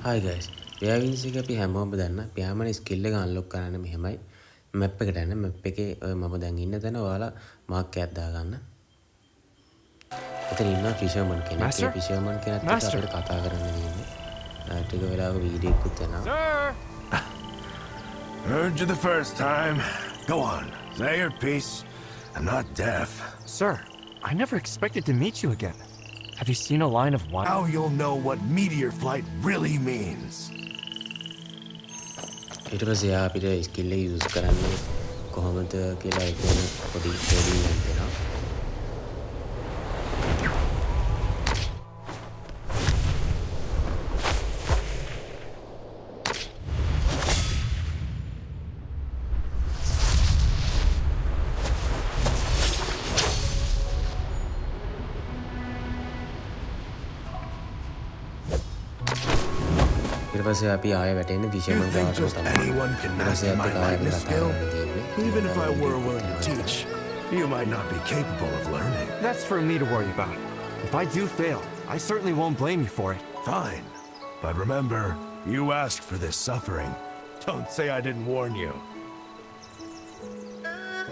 Hi guys. වේවින්ස් එක අපි හැමෝම දන්න පියාමන ස්කිල් එක අන්ලොක් කරන්න මෙහෙමයි. මැප් එකට යන්න. මැප් එකේ මම දැන් ඉන්න තැන ඔයාලා මාක් එකක් දාගන්න. එතන ඉන්න ෆිෂර්මන් කෙනෙක්. ඒ ෆිෂර්මන් කෙනෙක්ට අපිට කතා කරන්න දෙන්නේ. ටික වෙලාවක වීඩියෝ එකක් යනවා. Heard you the first time. Go on. Say your piece. I'm not deaf. Sir, I never expected to meet you again. Have you seen a line of water? Now you'll know what meteor flight really means. ඊට පස්සේ අපිට skill එක use කරන්නේ කොහොමද කියලා එතන පොඩි training එකක් දෙනවා. ඊට පස්සේ අපි ආයෙ වැටෙන්නේ ෆිෂර්මන් ගාවට තමයි. Even if I were willing to teach, you might not be capable of learning. That's for me to worry about. If I do fail, I certainly won't blame you for it. Fine. But remember, you asked for this suffering. Don't say I didn't warn you.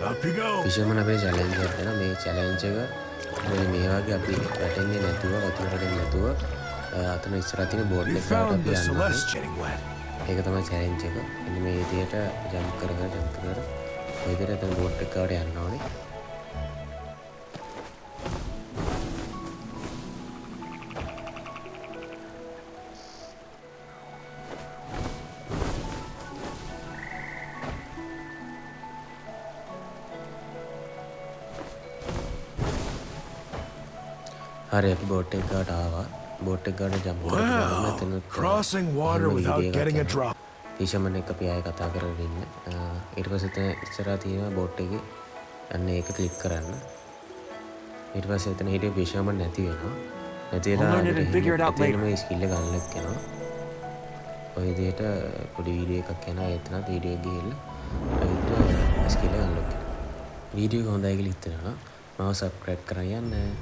Up you go. ෆිෂර්මන් අපේ challenge එකක් දෙනවා. මේ challenge එක මේ වගේ අපි වැටෙන්නේ නැතුව වතුර වැටෙන්නේ නැතුව අතන ඉස්සරහ තියෙන බෝඩ් එක ගාවට අපි යනවා. ඒක තමයි චැලෙන්ජ් එක. එන්න මේ විදියට ජම්ප් කර කර මේ විදියට අතන බෝඩ් එක ගාවට යන්න ඕනේ. හරි අපි බෝඩ් එක ගාවට ආවා. බෝට් එක ගාන ජම්ප් කරලා එතන crossing water without getting a drop. ෆිෂර්මන් එක අපි ආයෙ කතා කරගෙන ඉන්න. ඊට පස්සේ එතන ඉස්සරහා තියෙන බෝට් එකේ අන්න ඒක ක්ලික් කරන්න. ඊට පස්සේ එතන හිටිය ෆිෂර්මන් නැති වෙනවා. නැති වෙලා මේ ස්කිල් එක අන්ලොක් කරනවා. ඔය විදිහට පොඩි වීඩියෝ එකක් යනවා. එතනත් වීඩියෝ එක ගිහිල්ලා ඔය ස්කිල් එක අන්ලොක් කරනවා. වීඩියෝ එක හොඳයි කියලා හිතනවා. මාව සබ්ස්ක්‍රයිබ් කරන් යන්න.